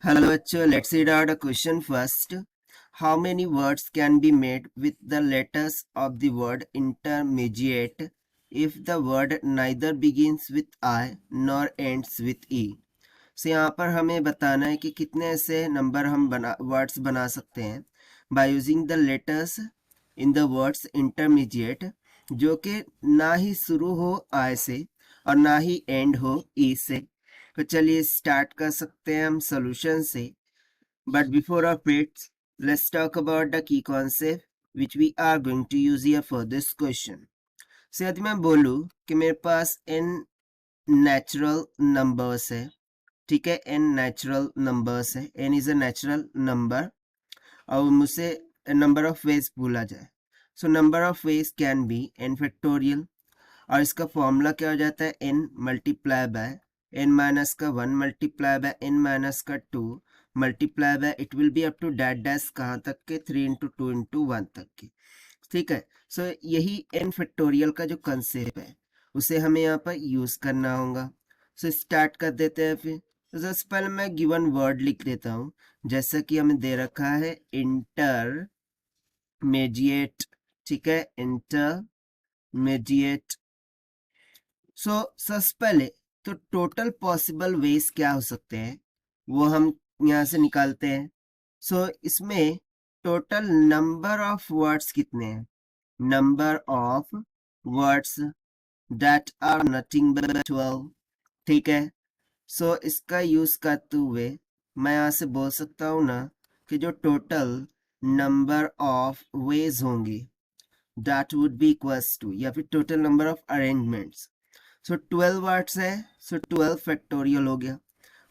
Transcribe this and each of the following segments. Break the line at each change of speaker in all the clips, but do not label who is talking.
Hello bachcho, let's read out a question first. How many words can be made with the letters of the word intermediate if the word neither begins with I nor ends with E? So यहाँ पर हमें बताना है कि कितने ऐसे number हम words बना सकते हैं by using the letters in the words intermediate जो कि ना ही शुरू हो I से और ना ही एंड हो E से। तो चलिए स्टार्ट कर सकते हैं हम सोल्यूशन से। But before of it let's talk about the key concept which we are going to use here for this question. So यदि मैं बोलूँ कि मेरे पास n नेचुरल नंबर्स है, ठीक है, n नेचुरल नंबर्स है, n is a natural number और मुझसे नंबर ऑफ वेज बोला जाए, so number of ways can be n factorial और इसका फॉर्मूला क्या हो जाता है n multiply by n minus का 1 मल्टीप्लाई बाय n माइनस का 2 multiply by it will be up to that dash कहाँ तक के 3 इंटू 2 इंटू 1 तक के, ठीक है। सो यही n फैक्टोरियल का जो कंसेप्ट है उसे हमें यहाँ पर यूज करना होगा। सो स्टार्ट कर देते हैं। फिर तो सबसे पहले मैं गिवन वर्ड लिख देता हूँ जैसा कि हमें दे रखा है इंटरमीडिएट, ठीक है, इंटरमीडिएट। सो सबसे पहले तो टोटल पॉसिबल वेज क्या हो सकते हैं वो हम यहाँ से निकालते हैं। सो इसमें टोटल नंबर ऑफ वर्ड्स कितने हैं, number of words that are nothing but 12, ठीक है। सो इसका यूज करते हुए मैं यहाँ से बोल सकता हूँ ना कि जो टोटल नंबर ऑफ वेज होंगे that would be equals to, या फिर total number of arrangements, so 12 words है, सो 12 फैक्टोरियल हो गया।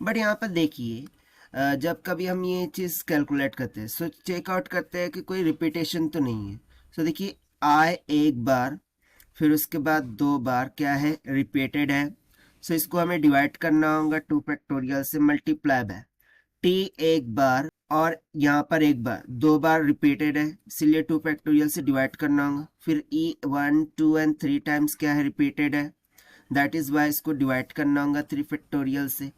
बट यहाँ पर देखिए जब कभी हम ये चीज़ कैलकुलेट करते हैं सो चेकआउट करते हैं कि कोई रिपीटेशन तो नहीं है। सो देखिए आई एक बार, फिर उसके बाद 2 बार क्या है रिपीटेड है, सो इसको हमें डिवाइड करना होगा 2 फैक्टोरियल से मल्टीप्लाई बाय टी एक बार और यहाँ पर एक बार, 2 बार रिपीटेड है इसलिए 2 फैक्टोरियल से डिवाइड करना होगा। फिर ई 1 2 एंड 3 टाइम्स क्या है रिपीटेड है, दैट इज वाई इसको डिवाइड करना होगा 3 फैक्टोरियल से।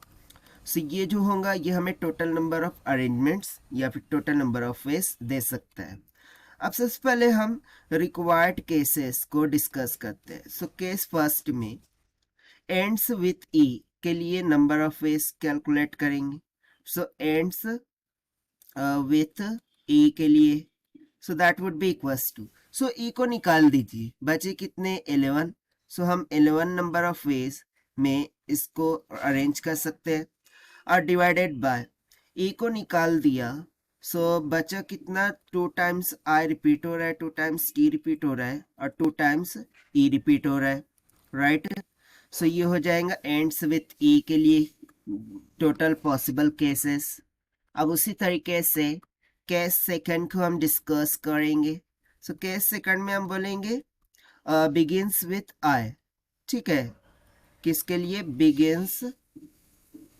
सो ये जो होगा ये हमें टोटल नंबर ऑफ अरेंजमेंट्स या फिर टोटल नंबर ऑफ वेज दे सकता है। अब सबसे पहले हम रिक्वायर्ड केसेस को डिस्कस करते हैं। सो केस फर्स्ट में एंड्स विथ ई के लिए नंबर ऑफ वेज कैलकुलेट करेंगे। सो एंड्स विथ ई के लिए so that would be equals to, so E को निकाल दीजिए, बचे कितने 11। सो हम 11 नंबर ऑफ वेज में इसको अरेंज कर सकते हैं और डिवाइडेड बाय ई को निकाल दिया। सो बचा कितना, 2 टाइम्स आई रिपीट हो रहा है, 2 टाइम्स टी रिपीट हो रहा है और 2 टाइम्स ई रिपीट हो रहा है, राइट। सो ये हो जाएगा एंड्स विथ ई के लिए टोटल पॉसिबल केसेस। अब उसी तरीके से केस सेकंड को हम डिस्कस करेंगे। सो केस सेकंड में हम बोलेंगे बिगिंस विथ आई, ठीक है, किसके लिए begins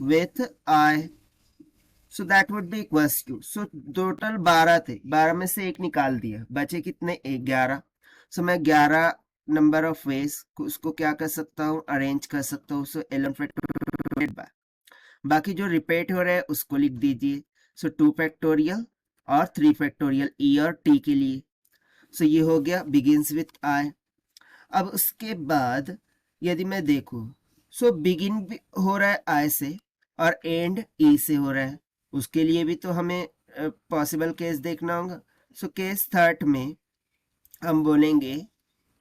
with I, so that would be equals to, so total 12 थे, 12 में से एक निकाल दिया, बचे कितने 11। सो मैं 11 नंबर ऑफ वेज उसको क्या कर सकता हूँ अरेंज कर सकता हूँ। सो 11 फैक्टोरियल बाय बाकी जो रिपीट हो रहा है उसको लिख दीजिए। सो 2 फैक्टोरियल और 3 फैक्टोरियल ई और टी के लिए। सो ये हो गया बिगिंस विथ आई। अब उसके बाद यदि मैं देखूं सो बिगिन भी हो रहा है आई से और एंड ई से हो रहा है, उसके लिए भी तो हमें पॉसिबल केस देखना होगा। सो केस थर्ड में हम बोलेंगे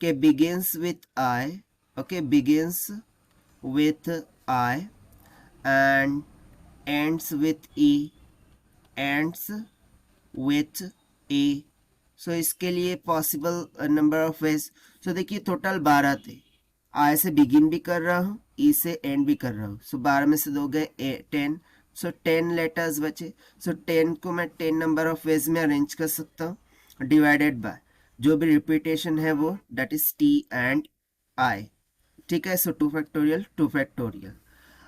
कि begins with I, okay, begins with I and ends with E, ends with A. So इसके लिए possible number of ways, so देखिए टोटल 12 थे, आई से बिगिन भी कर रहा हूँ ई से एंड भी कर रहा हूँ। सो 12 में से 2 गए 10, सो 10 लेटर्स बचे। सो 10 को मैं 10 नंबर ऑफ वेज में अरेंज कर सकता हूँ डिवाइडेड बाय जो भी रिपीटेशन है वो that is T and I, ठीक है। सो 2 फैक्टोरियल 2 फैक्टोरियल।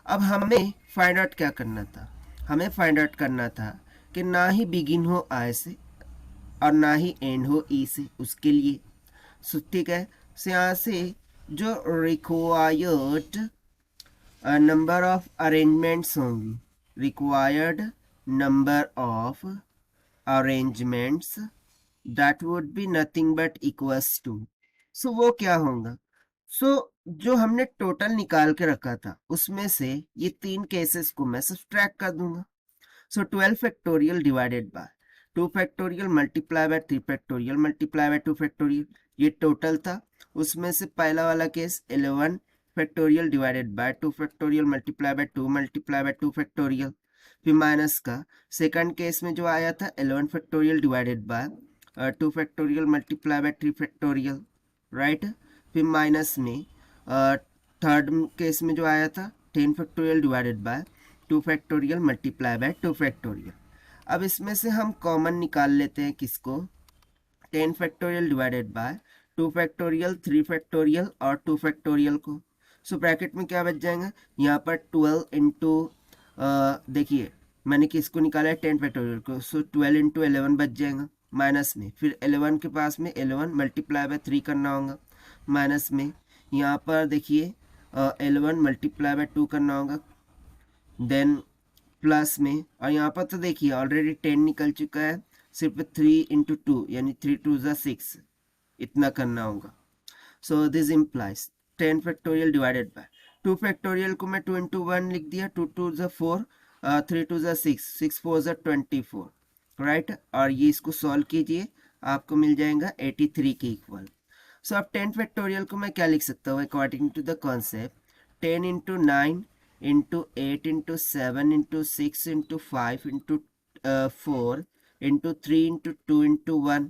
अब हमें फाइंड आउट क्या करना था, हमें फाइंड आउट करना था कि ना ही बिगिन हो आई से और ना ही एंड हो ई से, उसके लिए सो ठीक है। सो यहाँ से जो रिक्वायर्ड नंबर ऑफ अरेंजमेंट्स होंगी, required number of arrangements that would be nothing but equals to, so वो क्या होगा, so जो हमने टोटल निकाल के रखा था उसमें से ये तीन केसेस को मैं सब्ट्रैक्ट कर दूंगा. So 12 factorial divided by 2 factorial multiply by 3 factorial multiply by 2 factorial, ये टोटल था. उसमें से पहला वाला case 11 factorial divided by 2 factorial multiply by 2 multiply by 2 factorial, फिर माइनस का सेकंड केस में जो आया था 11 factorial divided by 2 factorial multiply by 3 factorial, right. फिर माइनस में थर्ड केस में जो आया था 10 factorial divided by 2 factorial multiply by 2 factorial. अब इसमें से हम कॉमन निकाल लेते हैं किसको, 10 factorial divided by 2 factorial 3 factorial और 2 फैक्टोरियल को. सो ब्रैकेट में क्या बच जाएगा, यहाँ पर 12 इंटू देखिए मैंने किसको निकाला है 10 फैक्टोरियल को, सो 12 इंटू 11 बच जाएगा. माइनस में फिर 11 के पास में 11 मल्टीप्लाई बाय 3 करना होगा. माइनस में यहाँ पर देखिए 11 मल्टीप्लाई बाय 2 करना होगा. देन प्लस में, और यहाँ पर तो देखिए ऑलरेडी 10 निकल चुका है, सिर्फ 3 इंटू 2 यानी 3 2 ज़ा 6 इतना करना होगा. So this implies 10 factorial divided by 2 factorial को मैं 2 इंटू 1 लिख दिया, 2 2 ज़ा 4 3 2 ज़ा 6 6 4 ज़ा 24, राइट. और ये इसको सॉल्व कीजिए आपको मिल जाएगा 83 के इक्वल. सो अब 10 फैक्टोरियल को मैं क्या लिख सकता हूँ according to the concept, 10 into 9 into 8 into 7 into 6 into 5 into 4 into 3 into 2 into 1,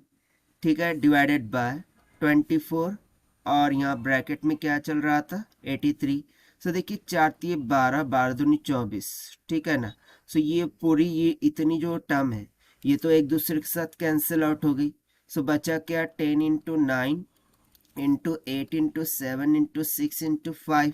ठीक है, डिवाइडेड बाय 24. और यहाँ ब्रैकेट में क्या चल रहा था 83. सो देखिए 4 3 12 12 दूनी 24, ठीक है ना. सो ये पूरी ये इतनी जो टर्म है ये तो एक दूसरे के साथ कैंसिल आउट हो गई. सो बचा क्या 10 into 9 into 8 into 7 into 6 into 5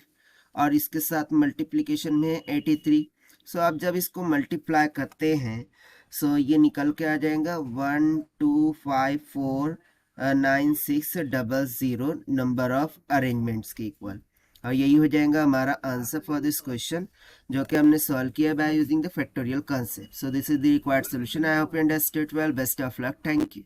और इसके साथ मल्टीप्लिकेशन में है 83. सो आप जब इसको मल्टीप्लाई करते हैं सो ये निकल के आ जाएगा 1254960 नंबर ऑफ अरेंजमेंट्स के इक्वल. और यही हो जाएगा हमारा आंसर फॉर दिस क्वेश्चन जो कि हमने सॉल्व किया by using the factorial concept. So this is the required solution. I hope you understood well. Best of luck. Thank you.